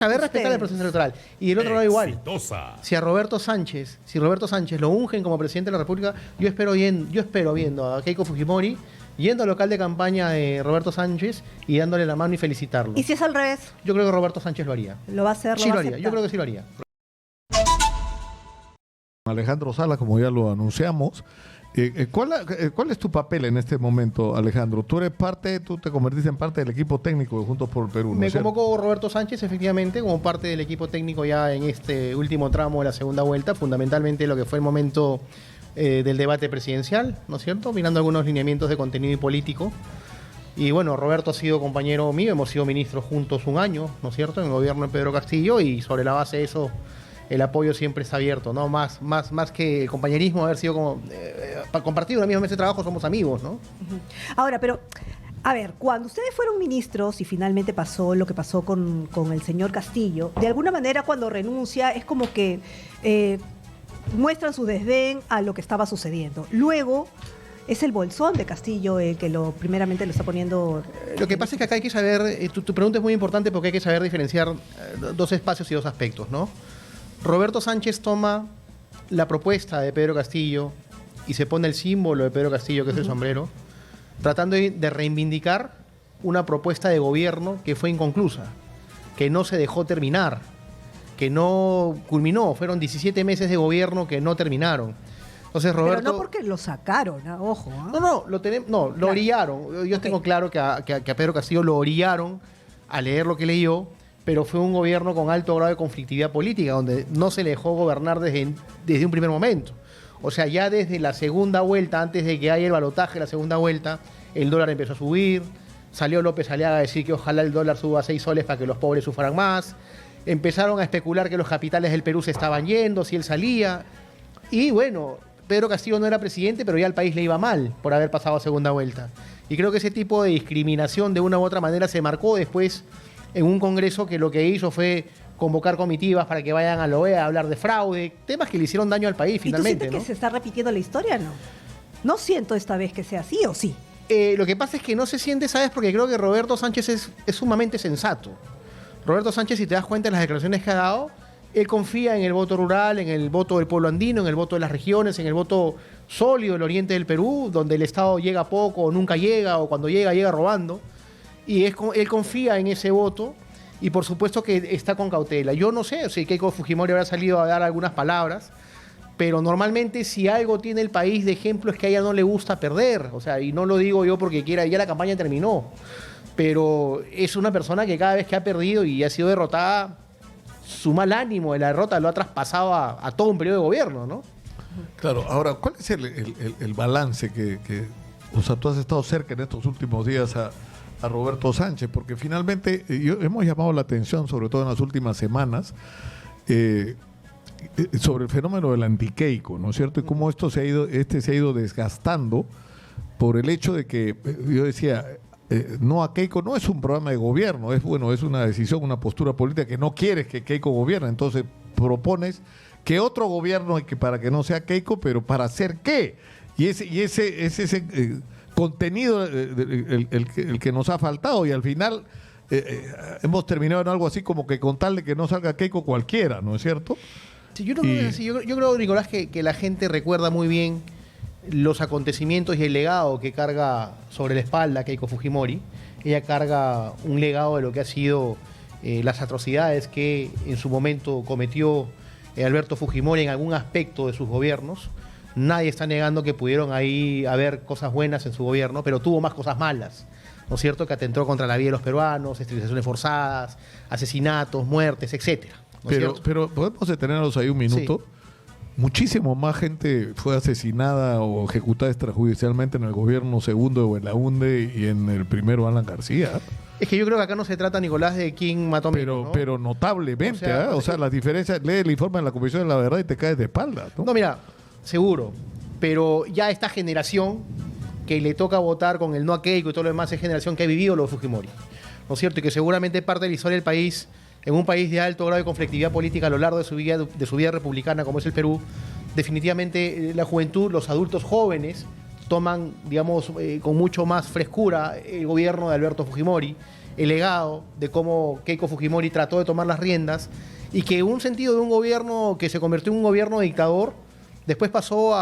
Saber respetar el proceso electoral. Y el otro lado igual. Si Roberto Sánchez lo ungen como presidente de la República, yo espero viendo a Keiko Fujimori yendo al local de campaña de Roberto Sánchez y dándole la mano y felicitarlo. ¿Y si es al revés? Yo creo que Roberto Sánchez lo haría. ¿Lo va a hacer? Sí lo haría. Yo creo que sí lo haría. Alejandro Sala, como ya lo anunciamos. ¿Cuál es tu papel en este momento, Alejandro? Tú te convertiste en parte del equipo técnico de Juntos por el Perú, ¿no? Me convocó Roberto Sánchez, efectivamente, como parte del equipo técnico ya en este último tramo de la segunda vuelta, fundamentalmente lo que fue el momento del debate presidencial, ¿no es cierto? Mirando algunos lineamientos de contenido y político. Y bueno, Roberto ha sido compañero mío, hemos sido ministros juntos un año, ¿no es cierto?, en el gobierno de Pedro Castillo, y sobre la base de eso el apoyo siempre está abierto, ¿no? Más que el compañerismo, haber sido como compartido una misma mesa de trabajo, somos amigos, ¿no? Ahora, pero, a ver, cuando ustedes fueron ministros y finalmente pasó lo que pasó con el señor Castillo, de alguna manera cuando renuncia es como que muestran su desdén a lo que estaba sucediendo. Luego es el bolsón de Castillo el que primeramente lo está poniendo. Lo que pasa es que acá hay que saber, tu pregunta es muy importante porque hay que saber diferenciar dos espacios y dos aspectos, ¿no? Roberto Sánchez toma la propuesta de Pedro Castillo y se pone el símbolo de Pedro Castillo, que es el sombrero, tratando de reivindicar una propuesta de gobierno que fue inconclusa, que no se dejó terminar, que no culminó. Fueron 17 meses de gobierno que no terminaron. Entonces, Roberto... Pero no porque lo sacaron, ojo. Lo orillaron. Yo tengo claro que a Pedro Castillo lo orillaron a leer lo que leyó, pero fue un gobierno con alto grado de conflictividad política, donde no se le dejó gobernar desde un primer momento. O sea, ya desde la segunda vuelta, antes de que haya el balotaje de la segunda vuelta, el dólar empezó a subir, salió López Aliaga a decir que ojalá el dólar suba a 6 soles para que los pobres sufran más, empezaron a especular que los capitales del Perú se estaban yendo, si él salía, y bueno, Pedro Castillo no era presidente, pero ya al país le iba mal por haber pasado a segunda vuelta. Y creo que ese tipo de discriminación de una u otra manera se marcó después en un congreso que lo que hizo fue convocar comitivas para que vayan a la OEA a hablar de fraude, temas que le hicieron daño al país finalmente. ¿Y tú sientes ¿no? que se está repitiendo la historia, no? No siento esta vez que sea así, ¿o sí? Lo que pasa es que no se siente, ¿sabes? Porque creo que Roberto Sánchez es sumamente sensato. Roberto Sánchez, si te das cuenta en las declaraciones que ha dado, él confía en el voto rural, en el voto del pueblo andino, en el voto de las regiones, en el voto sólido del oriente del Perú, donde el Estado llega poco o nunca llega, o cuando llega, llega robando. Y él confía en ese voto y por supuesto que está con cautela. Yo no sé si Keiko Fujimori habrá salido a dar algunas palabras, pero normalmente si algo tiene el país de ejemplo es que a ella no le gusta perder. O sea, y no lo digo yo porque quiera, ya la campaña terminó. Pero es una persona que cada vez que ha perdido y ha sido derrotada, su mal ánimo de la derrota lo ha traspasado a todo un periodo de gobierno, ¿no? Claro, ahora, ¿cuál es el balance o sea, tú has estado cerca en estos últimos días a Roberto Sánchez? Porque finalmente hemos llamado la atención, sobre todo en las últimas semanas, sobre el fenómeno del anti-Keiko, ¿no es cierto? Y cómo esto se ha ido desgastando por el hecho de que, yo decía, no a Keiko no es un programa de gobierno, es una decisión, una postura política que no quieres que Keiko gobierne, entonces propones que otro gobierno para que no sea Keiko, pero ¿para hacer qué? Y ese contenido el que nos ha faltado, y al final hemos terminado en algo así como que con tal de que no salga Keiko cualquiera, ¿no es cierto? Sí, yo creo, Nicolás, que la gente recuerda muy bien los acontecimientos y el legado que carga sobre la espalda Keiko Fujimori. Ella carga un legado de lo que ha sido las atrocidades que en su momento cometió Alberto Fujimori en algún aspecto de sus gobiernos. Nadie está negando que pudieron ahí haber cosas buenas en su gobierno, pero tuvo más cosas malas, ¿no es cierto? Que atentó contra la vida de los peruanos, esterilizaciones forzadas, asesinatos, muertes, etcétera. Pero podemos detenernos ahí un minuto. Sí. Muchísimo más gente fue asesinada o ejecutada extrajudicialmente en el gobierno segundo de Belaúnde y en el primero Alan García. Es que yo creo que acá no se trata, Nicolás, de quién mató a Miro, ¿no? Pero notablemente, o sea, las diferencias, lee el informe de la Comisión de la Verdad y te caes de espalda, ¿no? No, mira, seguro, pero ya esta generación que le toca votar con el no a Keiko y todo lo demás es generación que ha vivido lo de Fujimori, ¿no es cierto? Y que seguramente parte de la historia del país, en un país de alto grado de conflictividad política a lo largo de su vida republicana como es el Perú, definitivamente la juventud, los adultos jóvenes toman, digamos, con mucho más frescura el gobierno de Alberto Fujimori, el legado de cómo Keiko Fujimori trató de tomar las riendas y que un sentido de un gobierno que se convirtió en un gobierno dictador, después pasó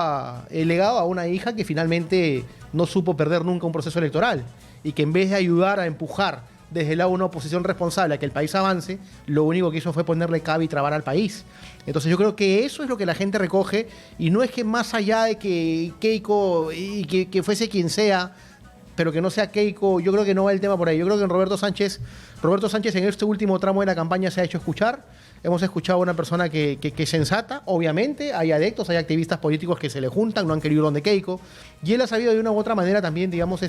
el legado a una hija que finalmente no supo perder nunca un proceso electoral y que en vez de ayudar a empujar desde el lado de una oposición responsable a que el país avance, lo único que hizo fue ponerle cabe y trabar al país. Entonces yo creo que eso es lo que la gente recoge y no es que más allá de que Keiko y que fuese quien sea, pero que no sea Keiko, yo creo que no va el tema por ahí. Yo creo que en Roberto Sánchez en este último tramo de la campaña se ha hecho escuchar. Hemos escuchado a una persona que es sensata, obviamente, hay adeptos, hay activistas políticos que se le juntan, no han querido ir donde Keiko, y él ha sabido de una u otra manera también, digamos,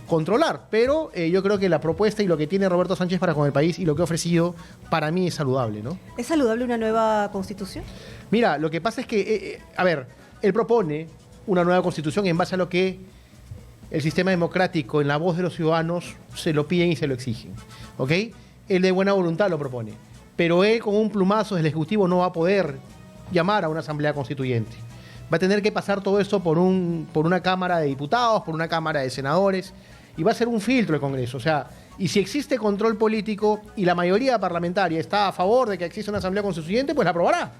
controlar. Pero yo creo que la propuesta y lo que tiene Roberto Sánchez para con el país y lo que ha ofrecido, para mí es saludable, ¿no? ¿Es saludable una nueva constitución? Mira, lo que pasa es que, él propone una nueva constitución en base a lo que el sistema democrático, en la voz de los ciudadanos, se lo piden y se lo exigen, ¿ok? Él de buena voluntad lo propone. Pero él con un plumazo del Ejecutivo no va a poder llamar a una asamblea constituyente. Va a tener que pasar todo esto por una Cámara de Diputados, por una Cámara de Senadores, y va a ser un filtro el Congreso. O sea, y si existe control político y la mayoría parlamentaria está a favor de que exista una asamblea constituyente, pues la aprobará.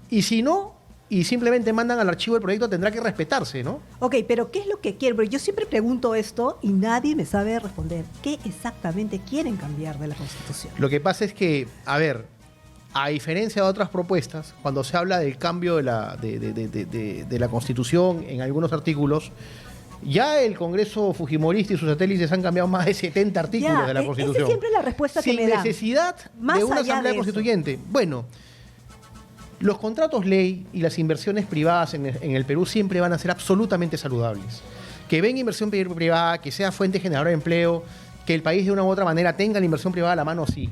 Y si no, y simplemente mandan al archivo el proyecto, tendrá que respetarse, ¿no? Ok, pero ¿qué es lo que quieren? Porque yo siempre pregunto esto y nadie me sabe responder. ¿Qué exactamente quieren cambiar de la Constitución? Lo que pasa es que, a diferencia de otras propuestas, cuando se habla del cambio de la Constitución en algunos artículos, ya el Congreso Fujimorista y sus satélites han cambiado más de 70 artículos de la Constitución. Esa es siempre la respuesta que me dan. Sin necesidad de una asamblea constituyente. Bueno, los contratos ley y las inversiones privadas en el Perú siempre van a ser absolutamente saludables. Que venga inversión privada, que sea fuente generadora de empleo, que el país de una u otra manera tenga la inversión privada a la mano, sí.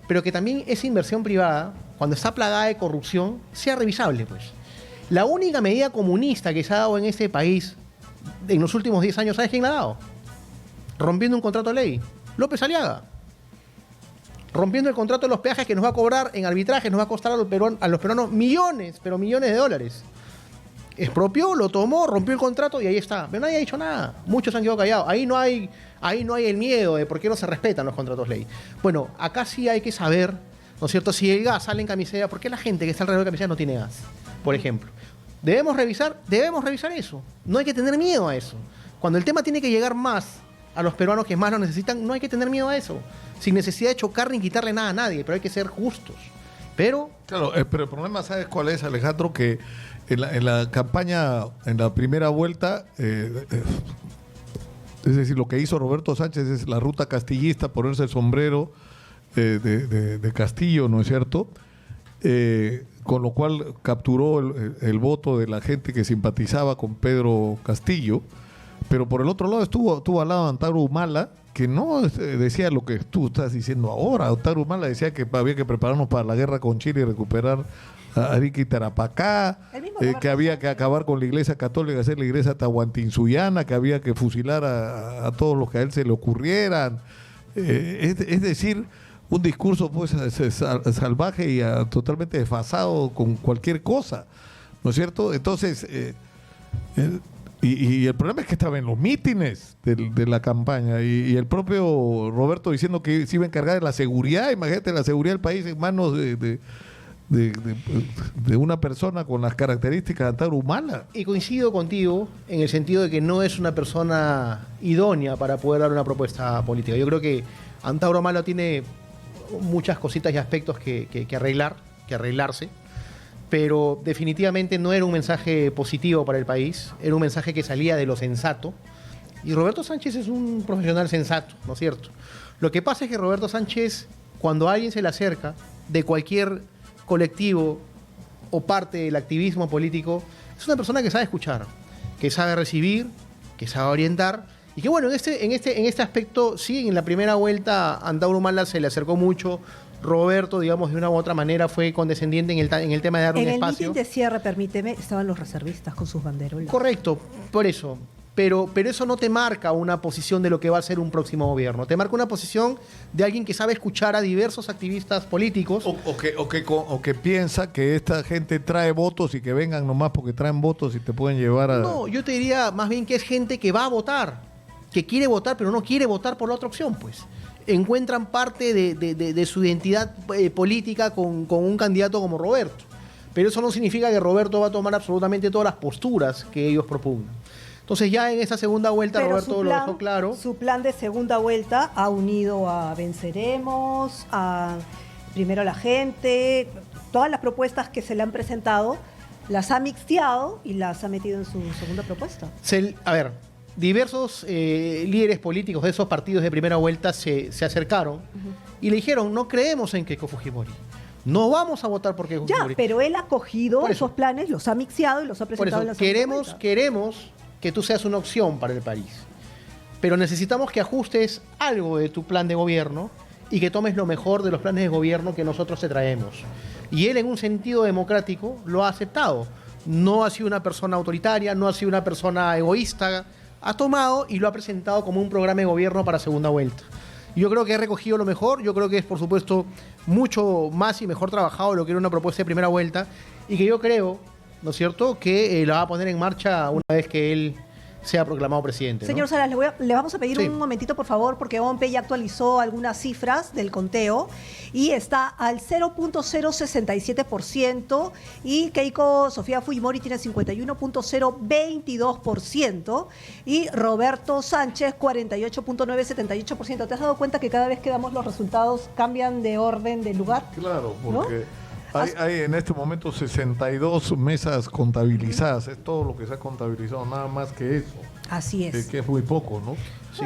Pero que también esa inversión privada, cuando está plagada de corrupción, sea revisable, pues. La única medida comunista que se ha dado en este país en los últimos 10 años, ¿sabes quién la ha dado? Rompiendo un contrato de ley. López Aliaga. Rompiendo el contrato de los peajes que nos va a cobrar en arbitraje, nos va a costar a los peruanos millones, pero millones de dólares. Expropió, lo tomó, rompió el contrato y ahí está. Pero nadie ha dicho nada. Muchos han quedado callados. Ahí no hay el miedo de por qué no se respetan los contratos ley. Bueno, acá sí hay que saber, ¿no es cierto? Si el gas sale en camiseta, ¿por qué la gente que está alrededor de camiseta no tiene gas? Por ejemplo. Debemos revisar eso. No hay que tener miedo a eso. Cuando el tema tiene que llegar más a los peruanos que más lo necesitan, no hay que tener miedo a eso. Sin necesidad de chocar ni quitarle nada a nadie, pero hay que ser justos. Pero el problema, ¿sabes cuál es, Alejandro? Que en la campaña, en la primera vuelta, es decir, lo que hizo Roberto Sánchez es la ruta castillista, ponerse el sombrero de Castillo, ¿no es cierto? Con lo cual capturó el voto de la gente que simpatizaba con Pedro Castillo. Pero por el otro lado estuvo al lado de Antauro Humala, que no decía lo que tú estás diciendo ahora. Antauro Humala decía que había que prepararnos para la guerra con Chile y recuperar a Arica y Tarapacá, que había que acabar con la iglesia católica, hacer la iglesia tahuantinsuyana, que había que fusilar a todos los que a él se le ocurrieran. Es decir, un discurso pues salvaje y totalmente desfasado con cualquier cosa, ¿no es cierto? Entonces... Y el problema es que estaba en los mítines de la campaña y el propio Roberto diciendo que se iba a encargar de la seguridad. Imagínate la seguridad del país en manos de una persona con las características de Antauro Humala. Y coincido contigo en el sentido de que no es una persona idónea para poder dar una propuesta política. Yo creo que Antauro Humala tiene muchas cositas y aspectos que arreglarse. Pero definitivamente no era un mensaje positivo para el país, era un mensaje que salía de lo sensato. Y Roberto Sánchez es un profesional sensato, ¿no es cierto? Lo que pasa es que Roberto Sánchez, cuando alguien se le acerca de cualquier colectivo o parte del activismo político, es una persona que sabe escuchar, que sabe recibir, que sabe orientar. Y que bueno, en este aspecto, sí, en la primera vuelta Antauro Humala se le acercó mucho. Roberto, digamos, de una u otra manera fue condescendiente en el tema de dar un espacio. En el mitin de cierre, permíteme, estaban los reservistas con sus banderolas. Correcto, por eso. Pero eso no te marca una posición de lo que va a ser un próximo gobierno. Te marca una posición de alguien que sabe escuchar a diversos activistas políticos. O que piensa que esta gente trae votos y que vengan nomás porque traen votos y te pueden llevar a... No, yo te diría más bien que es gente que va a votar, que quiere votar, pero no quiere votar por la otra opción, pues. encuentran parte de su identidad política con un candidato como Roberto. Pero eso no significa que Roberto va a tomar absolutamente todas las posturas que ellos propugnan. Entonces ya en esa segunda vuelta Pero Roberto lo dejó claro. Su plan de segunda vuelta ha unido a Venceremos, a Primero la Gente, todas las propuestas que se le han presentado, las ha mixteado y las ha metido en su segunda propuesta. A ver, diversos líderes políticos de esos partidos de primera vuelta se acercaron y le dijeron, no creemos en Keiko Fujimori. No vamos a votar por Keiko Fujimori. Ya, pero él ha cogido esos planes, los ha mixeado y los ha presentado en la segunda vuelta. Queremos que tú seas una opción para el país. Pero necesitamos que ajustes algo de tu plan de gobierno y que tomes lo mejor de los planes de gobierno que nosotros te traemos. Y él, en un sentido democrático, lo ha aceptado. No ha sido una persona autoritaria, no ha sido una persona egoísta. Ha tomado y lo ha presentado como un programa de gobierno para segunda vuelta. Yo creo que he recogido lo mejor. Yo creo que es, por supuesto, mucho más y mejor trabajado de lo que era una propuesta de primera vuelta. Y que yo creo, ¿no es cierto?, que la va a poner en marcha una vez que él sea proclamado presidente, ¿no? Señor Salas, le vamos a pedir Sí. un momentito, por favor, porque OMP ya actualizó algunas cifras del conteo y está al 0.067% y Keiko Sofía Fujimori tiene 51.022% y Roberto Sánchez 48.978%. ¿Te has dado cuenta que cada vez que damos los resultados cambian de orden, de lugar? Claro, ¿No? porque hay en este momento 62 mesas contabilizadas. Es todo lo que se ha contabilizado, nada más que eso. Así es. Que es muy poco, ¿no?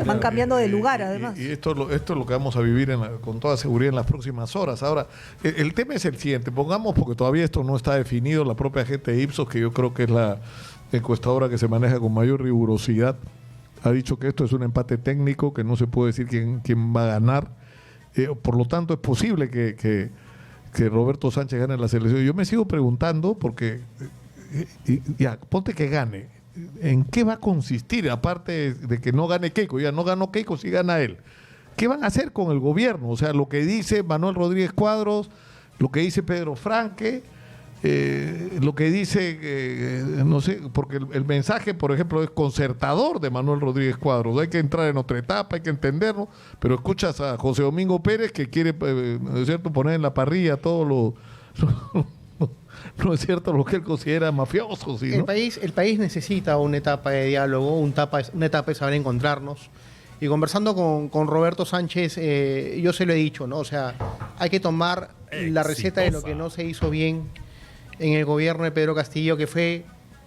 Van cambiando de lugar, además. Y esto es lo que vamos a vivir con toda seguridad en las próximas horas. Ahora, el tema es el siguiente. Pongamos, porque todavía esto no está definido, la propia gente de Ipsos, que yo creo que es la encuestadora que se maneja con mayor rigurosidad, ha dicho que esto es un empate técnico, que no se puede decir quién va a ganar. Por lo tanto, es posible que Roberto Sánchez gane las elecciones. Yo me sigo preguntando, porque ya, ponte que gane. ¿En qué va a consistir? Aparte de que no gane Keiko, ya no ganó Keiko, sí gana él. ¿Qué van a hacer con el gobierno? O sea, lo que dice Manuel Rodríguez Cuadros, lo que dice Pedro Franque, lo que dice, no sé, porque el mensaje, por ejemplo, es concertador de Manuel Rodríguez Cuadros. Hay que entrar en otra etapa, hay que entenderlo, pero escuchas a José Domingo Pérez que quiere, ¿no es cierto?, poner en la parrilla todo lo no es cierto, lo que él considera mafioso. ¿Sí, no? El país necesita una etapa de diálogo, una etapa de saber encontrarnos. Y conversando con Roberto Sánchez, yo se lo he dicho, ¿no? O sea, hay que tomar la receta de lo que no se hizo bien en el gobierno de Pedro Castillo, que fue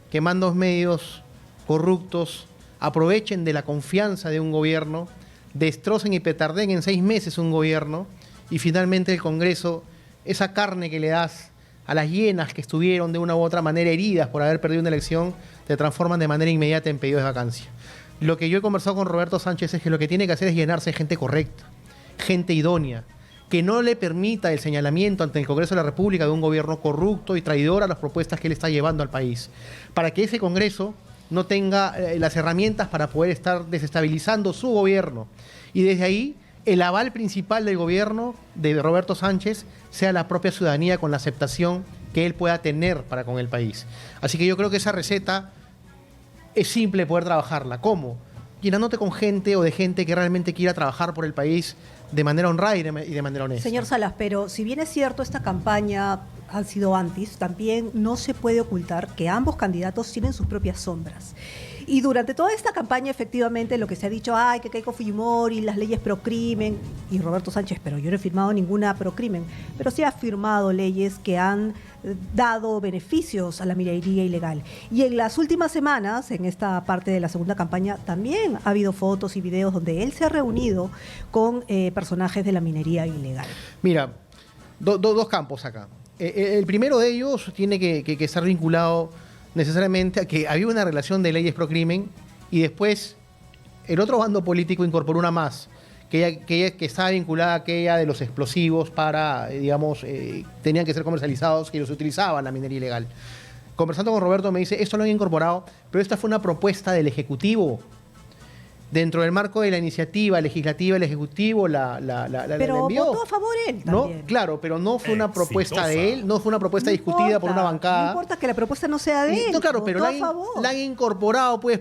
que mandos medios corruptos aprovechen de la confianza de un gobierno, destrocen y petarden en 6 meses un gobierno, y finalmente el Congreso, esa carne que le das a las hienas que estuvieron de una u otra manera heridas por haber perdido una elección, te transforman de manera inmediata en pedidos de vacancia. Lo que yo he conversado con Roberto Sánchez es que lo que tiene que hacer es llenarse de gente correcta, gente idónea, que no le permita el señalamiento ante el Congreso de la República de un gobierno corrupto y traidor a las propuestas que él está llevando al país, para que ese Congreso no tenga las herramientas para poder estar desestabilizando su gobierno. Y desde ahí, el aval principal del gobierno de Roberto Sánchez sea la propia ciudadanía, con la aceptación que él pueda tener para con el país. Así que yo creo que esa receta es simple poder trabajarla. ¿Cómo? Llenándote con gente o de gente que realmente quiera trabajar por el país de manera honrada y de manera honesta. Señor Salas, pero si bien es cierto, esta campaña ha sido antes, también no se puede ocultar que ambos candidatos tienen sus propias sombras. Y durante toda esta campaña, efectivamente, lo que se ha dicho, ay, que Keiko Fujimori, las leyes pro crimen, y Roberto Sánchez, pero yo no he firmado ninguna pro crimen, pero sí ha firmado leyes que han dado beneficios a la minería ilegal. Y en las últimas semanas, en esta parte de la segunda campaña, también ha habido fotos y videos donde él se ha reunido con personajes de la minería ilegal. Mira, dos campos acá. El primero de ellos tiene que estar vinculado necesariamente a que había una relación de leyes pro crimen y después el otro bando político incorporó una más, que estaba vinculada a aquella de los explosivos para, digamos, tenían que ser comercializados, que los utilizaban la minería ilegal. Conversando con Roberto me dice, esto lo han incorporado, pero esta fue una propuesta del Ejecutivo. dentro del marco de la iniciativa legislativa, el Ejecutivo la Pero envió. votó a favor él ¿No? también. Claro, pero no fue una propuesta de él, no fue una propuesta No discutida por importa, una bancada. No importa que la propuesta no sea de él. No, claro, pero votó la a favor. han incorporado, pues,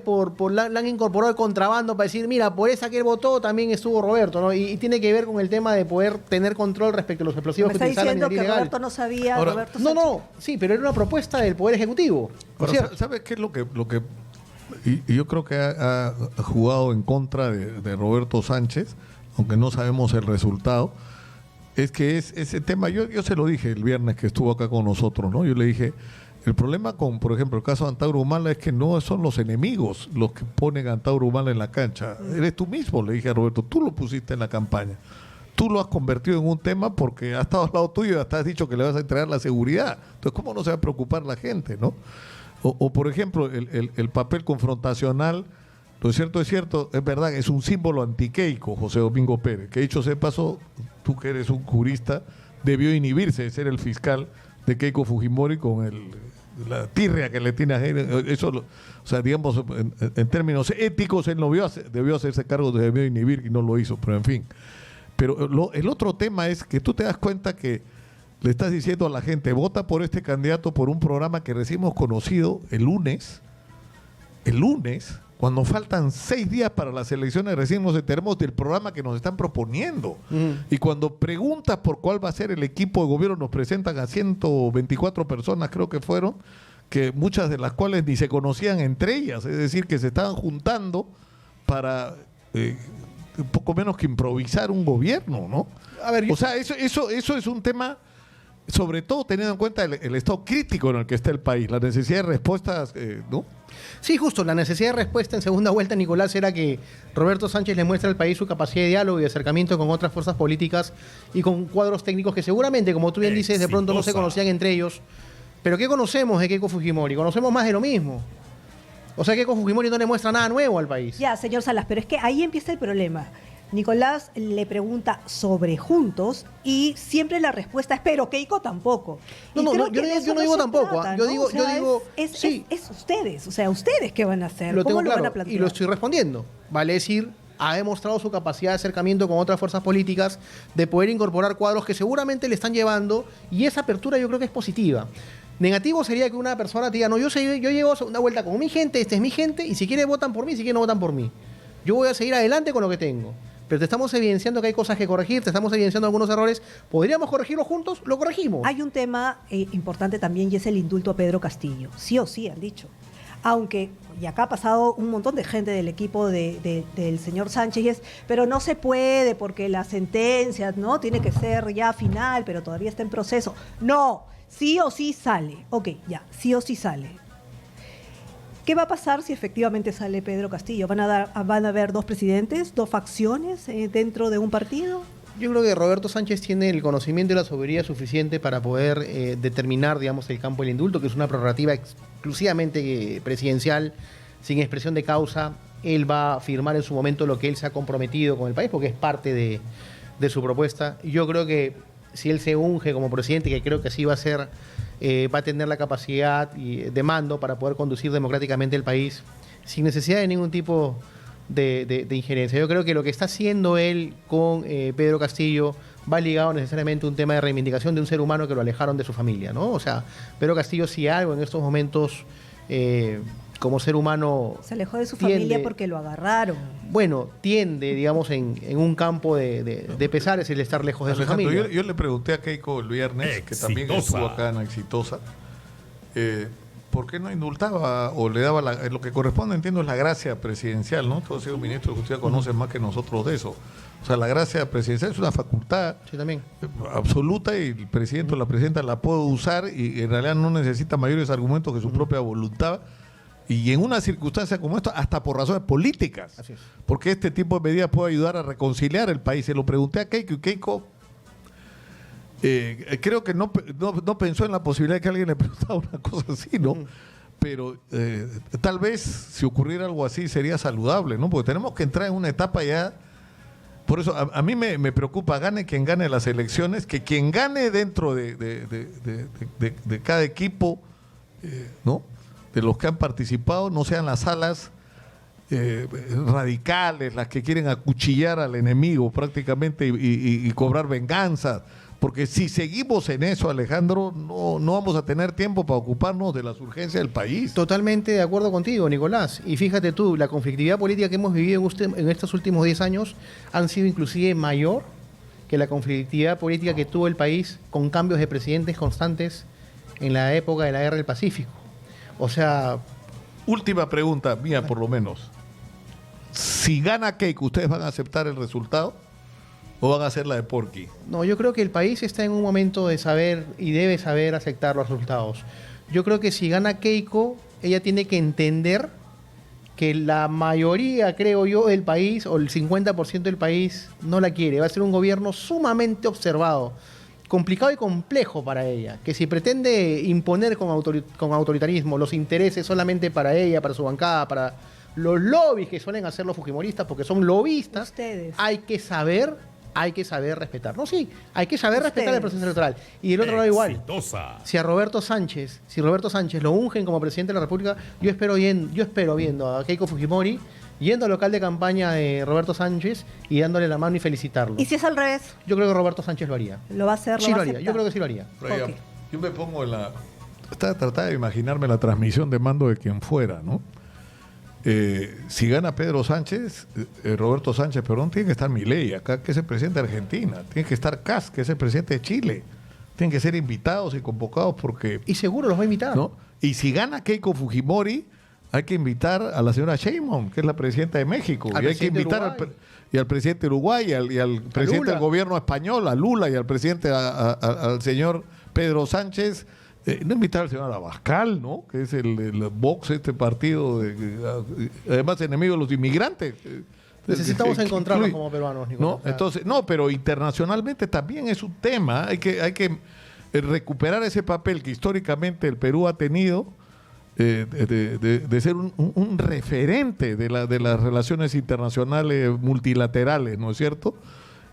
la han incorporado el contrabando para decir, mira, por esa que él votó también estuvo Roberto, ¿no? Y tiene que ver con el tema de poder tener control respecto a los explosivos Me que está utilizaban en diciendo la que minería ilegal. Roberto no sabía, Ahora, Roberto No, Sánchez. no, sí, pero era una propuesta del Poder Ejecutivo. ¿No es cierto? ¿Sabes qué es lo que y yo creo que ha jugado en contra de Roberto Sánchez, aunque no sabemos el resultado? Es que es ese tema, yo se lo dije el viernes que estuvo acá con nosotros, ¿no? Yo le dije, el problema con, por ejemplo, el caso de Antauro Humala es que no son los enemigos los que ponen a Antauro Humala en la cancha. Eres tú mismo, le dije a Roberto, tú lo pusiste en la campaña. Tú lo has convertido en un tema porque ha estado al lado tuyo y hasta has dicho que le vas a entregar la seguridad. Entonces, ¿cómo no se va a preocupar la gente, no? O por ejemplo, el papel confrontacional, lo cierto es cierto, es verdad, es un símbolo antiqueico, José Domingo Pérez, que dicho sea de paso, tú que eres un jurista, debió inhibirse de ser el fiscal de Keiko Fujimori con la tirria que le tiene a eso, o sea, digamos, en términos éticos, él no debió hacerse cargo, debió inhibir y no lo hizo, pero en fin. Pero el otro tema es que tú te das cuenta que le estás diciendo a la gente, vota por este candidato por un programa que recién hemos conocido el lunes, cuando faltan 6 días para las elecciones, recién nos enteramos del programa que nos están proponiendo. Y cuando preguntas por cuál va a ser el equipo de gobierno, nos presentan a 124 personas, creo que fueron, que muchas de las cuales ni se conocían entre ellas, es decir, que se estaban juntando para un poco menos que improvisar un gobierno, ¿no? A ver, O sea, eso es un tema, sobre todo teniendo en cuenta el estado crítico en el que está el país, la necesidad de respuestas, ¿no? Sí, justo, la necesidad de respuesta en segunda vuelta, Nicolás, era que Roberto Sánchez le muestre al país su capacidad de diálogo y de acercamiento con otras fuerzas políticas y con cuadros técnicos que seguramente, como tú bien dices, de pronto no se conocían entre ellos. Pero ¿qué conocemos de Keiko Fujimori? Conocemos más de lo mismo. O sea, Keiko Fujimori no le muestra nada nuevo al país. Ya, señor Salas, pero es que ahí empieza el problema. Nicolás le pregunta sobre Juntos y siempre la respuesta es, pero Keiko tampoco. No, Y no, creo no, que yo de no eso digo se tampoco, trata, yo ¿no? digo- O sea, yo digo, es sí. ustedes, o sea, ustedes qué van a hacer, Lo cómo tengo lo van a claro plantear. y lo estoy respondiendo. Vale decir, ha demostrado su capacidad de acercamiento con otras fuerzas políticas, de poder incorporar cuadros que seguramente le están llevando, y esa apertura yo creo que es positiva. Negativo sería que una persona te diga, no, yo llego a segunda vuelta con mi gente, esta es mi gente, y si quieren votan por mí, si quieren no votan por mí. Yo voy a seguir adelante con lo que tengo. Pero te estamos evidenciando que hay cosas que corregir, te estamos evidenciando algunos errores. ¿Podríamos corregirlos juntos? Lo corregimos. Hay un tema importante también y es el indulto a Pedro Castillo. Sí o sí, han dicho. Aunque, y acá ha pasado un montón de gente del equipo del señor Sánchez, y pero no se puede porque la sentencia, ¿no? Tiene que ser ya final, pero todavía está en proceso. No, sí o sí sale. Ok, ya, sí o sí sale. ¿Qué va a pasar si efectivamente sale Pedro Castillo? ¿Van a haber 2 presidentes, 2 facciones dentro de un partido? Yo creo que Roberto Sánchez tiene el conocimiento y la sabiduría suficiente para poder determinar, digamos, el campo del indulto, que es una prerrogativa exclusivamente presidencial, sin expresión de causa. Él va a firmar en su momento lo que él se ha comprometido con el país, porque es parte de su propuesta. Yo creo que si él se unge como presidente, que creo que así va a ser, va a tener la capacidad de mando para poder conducir democráticamente el país sin necesidad de ningún tipo de injerencia. Yo creo que lo que está haciendo él con Pedro Castillo va ligado necesariamente a un tema de reivindicación de un ser humano que lo alejaron de su familia, ¿no? O sea, Pedro Castillo, si algo en estos momentos como ser humano Se alejó de su tiende- familia porque lo agarraron. bueno, tiende, digamos, en un campo de pesares el estar lejos de su Alejandro, familia. yo le pregunté a Keiko el viernes, que también estuvo acá en Exitosa, ¿por qué no indultaba o le daba lo que corresponde, entiendo, es la gracia presidencial, ¿no? Todos los ministros de justicia conocen más que nosotros de eso. O sea, la gracia presidencial es una facultad Sí, también. absoluta y el presidente o la presidenta la puede usar y en realidad no necesita mayores argumentos que su propia voluntad. Y en una circunstancia como esta, hasta por razones políticas. Así es. Porque este tipo de medidas puede ayudar a reconciliar el país. Se lo pregunté a Keiko y Keiko creo que no pensó en la posibilidad de que alguien le preguntara una cosa así, ¿no? Pero tal vez si ocurriera algo así sería saludable, ¿no? Porque tenemos que entrar en una etapa ya. Por eso a mí me preocupa, gane quien gane las elecciones, que quien gane dentro de cada equipo, ¿no? De los que han participado, no sean las alas radicales, las que quieren acuchillar al enemigo prácticamente y cobrar venganza. Porque si seguimos en eso, Alejandro, no vamos a tener tiempo para ocuparnos de las urgencias del país. Totalmente de acuerdo contigo, Nicolás. Y fíjate tú, la conflictividad política que hemos vivido en estos últimos 10 años han sido inclusive mayor que la conflictividad política que tuvo el país con cambios de presidentes constantes en la época de la Guerra del Pacífico. O sea... Última pregunta mía, por lo menos. Si gana Keiko, ¿ustedes van a aceptar el resultado o van a hacer la de Porky? No, yo creo que el país está en un momento de saber y debe saber aceptar los resultados. Yo creo que si gana Keiko, ella tiene que entender que la mayoría, creo yo, del país, o el 50% del país, no la quiere. Va a ser un gobierno sumamente observado, complicado y complejo para ella. Que si pretende imponer con autoritarismo los intereses solamente para ella, para su bancada, para los lobbies que suelen hacer los fujimoristas, porque son lobistas, Ustedes. hay que saber respetar. No, sí, hay que saber respetar el proceso electoral. Y del otro lado igual. Exitosa. Si Roberto Sánchez lo ungen como presidente de la República, yo espero viendo a Keiko Fujimori yendo al local de campaña de Roberto Sánchez y dándole la mano y felicitarlo. ¿Y si es al revés? Yo creo que Roberto Sánchez lo haría. ¿Lo va a hacer? Sí va lo a haría, aceptar? yo creo que sí lo haría. Ok. Yo me pongo en la... Trataba de imaginarme la transmisión de mando de quien fuera, ¿no? Si gana Pedro Sánchez, Roberto Sánchez, perdón, tiene que estar Milei acá, que es el presidente de Argentina, tiene que estar Kast, que es el presidente de Chile, tienen que ser invitados y convocados porque... Y seguro los va a invitar. ¿no? Y si gana Keiko Fujimori, hay que invitar a la señora Sheinbaum, que es la presidenta de México, Al y hay que presidente invitar al presidente de Uruguay, y al presidente Lula. del gobierno español, a Lula, y al presidente, al señor Pedro Sánchez. No invitar al señor Abascal, ¿no? Que es el Vox, este partido, además enemigo de los inmigrantes. Necesitamos encontrarnos como peruanos, Nicolás. ¿No? O sea, Entonces, pero internacionalmente también es un tema. Hay que recuperar ese papel que históricamente el Perú ha tenido de ser un referente de las relaciones internacionales multilaterales, ¿no es cierto?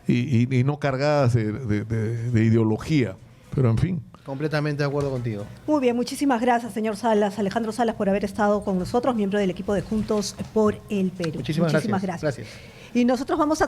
Y no cargadas de ideología. Pero en fin. completamente de acuerdo contigo. Muy bien, muchísimas gracias, señor Salas, Alejandro Salas, por haber estado con nosotros, miembro del equipo de Juntos por el Perú. Muchísimas gracias. Y nosotros vamos a